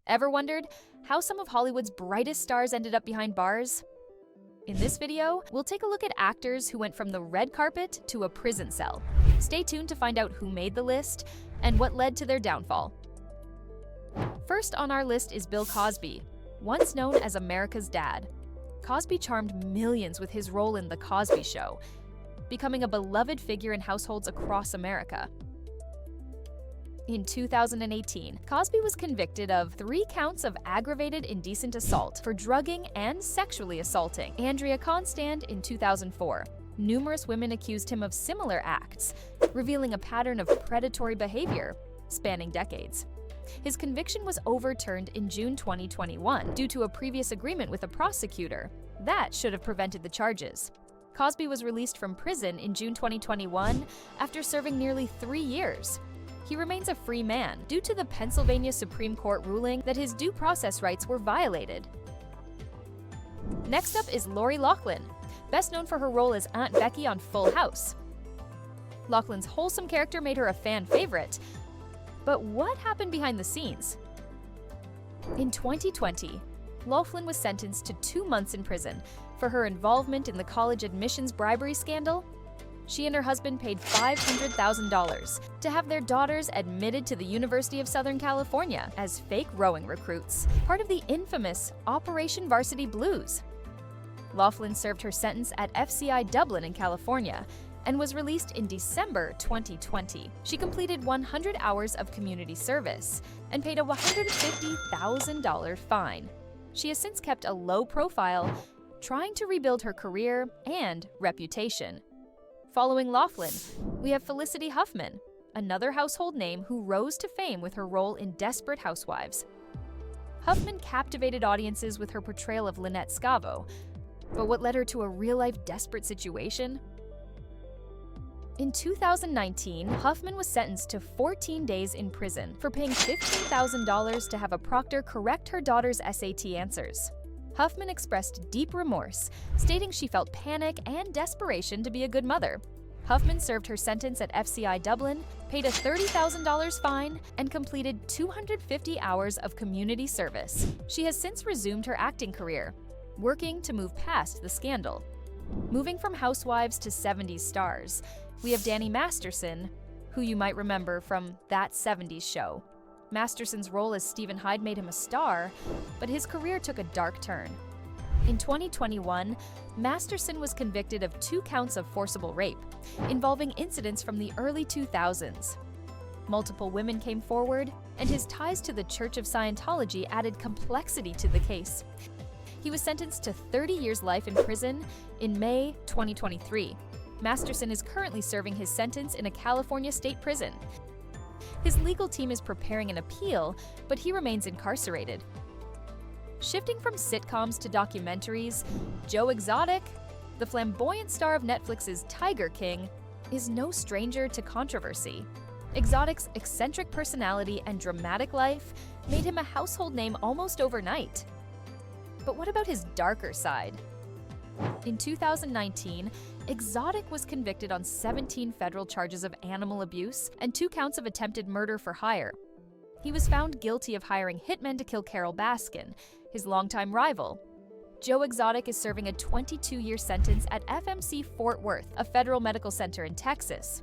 Ever wondered how some of Hollywood's brightest stars ended up behind bars? In this video, we'll take a look at actors who went from the red carpet to a prison cell. Stay tuned to find out who made the list and what led to their downfall. First on our list is Bill Cosby, once known as America's Dad. Cosby charmed millions with his role in The Cosby Show, becoming a beloved figure in households across America. In 2018, Cosby was convicted of 3 counts of aggravated indecent assault for drugging and sexually assaulting Andrea Constand in 2004. Numerous women accused him of similar acts, revealing a pattern of predatory behavior spanning decades. His conviction was overturned in June 2021 due to a previous agreement with a prosecutor. That should have prevented the charges. Cosby was released from prison in June 2021 after serving nearly 3 years. He remains a free man due to the Pennsylvania Supreme Court ruling that his due process rights were violated. Next up is Loughlin, best known for her role as Aunt Becky on Full House. Loughlin's wholesome character made her a fan favorite, but what happened behind the scenes? In 2020, Loughlin was sentenced to 2 months in prison for her involvement in the college admissions bribery scandal. She and her husband paid $500,000 to have their daughters admitted to the University of Southern California as fake rowing recruits, part of the infamous Operation Varsity Blues. Loughlin served her sentence at FCI Dublin in California and was released in December 2020. She completed 100 hours of community service and paid a $150,000 fine. She has since kept a low profile, trying to rebuild her career and reputation. Following Loughlin, we have Felicity Huffman, another household name who rose to fame with her role in Desperate Housewives. Huffman captivated audiences with her portrayal of Lynette Scavo, but what led her to a real-life desperate situation? In 2019, Huffman was sentenced to 14 days in prison for paying $15,000 to have a proctor correct her daughter's SAT answers. Huffman expressed deep remorse, stating she felt panic and desperation to be a good mother. Huffman served her sentence at FCI Dublin, paid a $30,000 fine, and completed 250 hours of community service. She has since resumed her acting career, working to move past the scandal. Moving from housewives to 70s stars, we have Danny Masterson, who you might remember from That 70s Show. Masterson's role as Stephen Hyde made him a star, but his career took a dark turn. In 2021, Masterson was convicted of 2 counts of forcible rape, involving incidents from the early 2000s. Multiple women came forward, and his ties to the Church of Scientology added complexity to the case. He was sentenced to 30 years life in prison in May 2023. Masterson is currently serving his sentence in a California state prison. His legal team is preparing an appeal, but he remains incarcerated. Shifting from sitcoms to documentaries, Joe Exotic, the flamboyant star of Netflix's Tiger King, is no stranger to controversy. Exotic's eccentric personality and dramatic life made him a household name almost overnight. But what about his darker side? In 2019, Exotic was convicted on 17 federal charges of animal abuse and 2 counts of attempted murder for hire. He was found guilty of hiring hitmen to kill Carol Baskin, his longtime rival. Joe Exotic is serving a 22-year sentence at FMC Fort Worth, a federal medical center in Texas.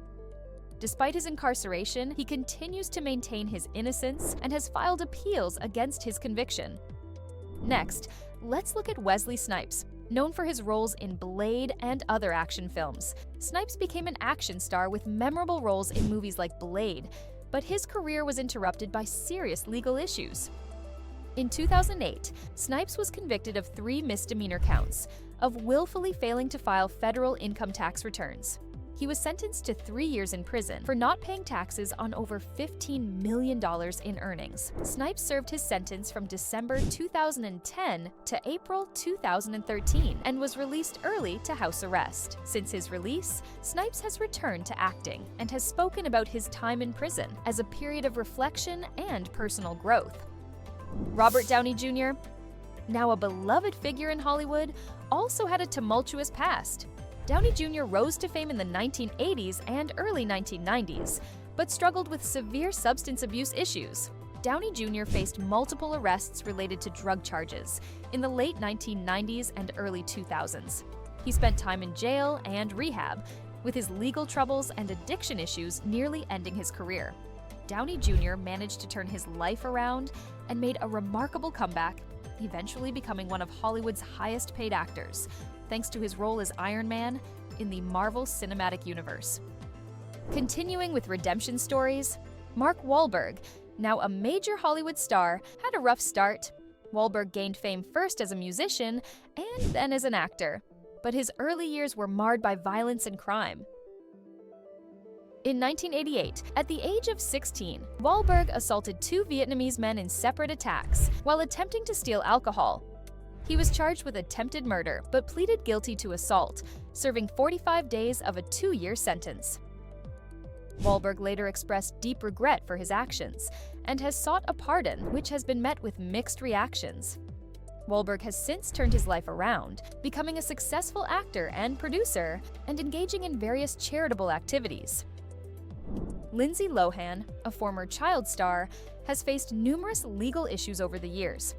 Despite his incarceration, he continues to maintain his innocence and has filed appeals against his conviction. Next, let's look at Wesley Snipes. Known for his roles in Blade and other action films, Snipes became an action star with memorable roles in movies like Blade, but his career was interrupted by serious legal issues. In 2008, Snipes was convicted of 3 misdemeanor counts of willfully failing to file federal income tax returns. He was sentenced to 3 years in prison for not paying taxes on over $15 million in earnings. Snipes served his sentence from December 2010 to April 2013 and was released early to house arrest. Since his release, Snipes has returned to acting and has spoken about his time in prison as a period of reflection and personal growth. Robert Downey Jr., now a beloved figure in Hollywood, also had a tumultuous past. Downey Jr. rose to fame in the 1980s and early 1990s, but struggled with severe substance abuse issues. Downey Jr. faced multiple arrests related to drug charges in the late 1990s and early 2000s. He spent time in jail and rehab, with his legal troubles and addiction issues nearly ending his career. Downey Jr. managed to turn his life around and made a remarkable comeback, eventually becoming one of Hollywood's highest-paid actors, thanks to his role as Iron Man in the Marvel Cinematic Universe. Continuing with redemption stories, Mark Wahlberg, now a major Hollywood star, had a rough start. Wahlberg gained fame first as a musician and then as an actor, but his early years were marred by violence and crime. In 1988, at the age of 16, Wahlberg assaulted 2 Vietnamese men in separate attacks while attempting to steal alcohol. He was charged with attempted murder but pleaded guilty to assault, serving 45 days of a 2-year sentence. Wahlberg later expressed deep regret for his actions and has sought a pardon, which has been met with mixed reactions. Wahlberg has since turned his life around, becoming a successful actor and producer and engaging in various charitable activities. Lindsay Lohan, a former child star, has faced numerous legal issues over the years.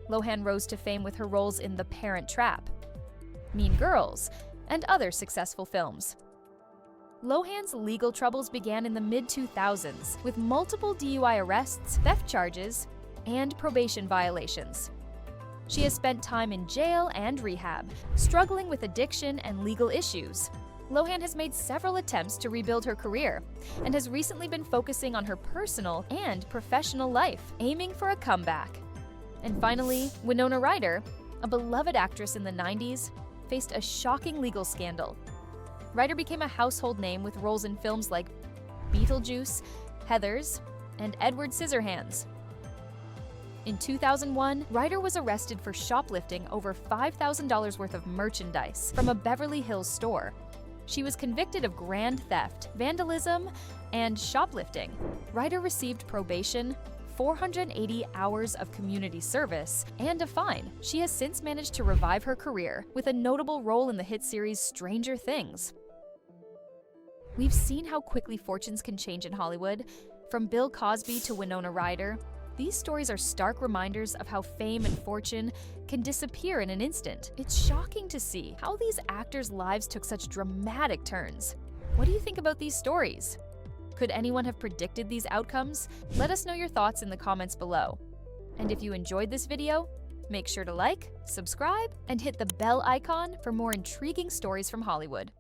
Lohan rose to fame with her roles in The Parent Trap, Mean Girls, and other successful films. Lohan's legal troubles began in the mid-2000s with multiple DUI arrests, theft charges, and probation violations. She has spent time in jail and rehab, struggling with addiction and legal issues. Lohan has made several attempts to rebuild her career and has recently been focusing on her personal and professional life, aiming for a comeback. And finally, Winona Ryder, a beloved actress in the 90s, faced a shocking legal scandal. Ryder became a household name with roles in films like Beetlejuice, Heathers, and Edward Scissorhands. In 2001, Ryder was arrested for shoplifting over $5,000 worth of merchandise from a Beverly Hills store. She was convicted of grand theft, vandalism, and shoplifting. Ryder received probation, 480 hours of community service, and a fine. She has since managed to revive her career with a notable role in the hit series Stranger Things. We've seen how quickly fortunes can change in Hollywood. From Bill Cosby to Winona Ryder, these stories are stark reminders of how fame and fortune can disappear in an instant. It's shocking to see how these actors' lives took such dramatic turns. What do you think about these stories? Could anyone have predicted these outcomes? Let us know your thoughts in the comments below. And if you enjoyed this video, make sure to like, subscribe, and hit the bell icon for more intriguing stories from Hollywood.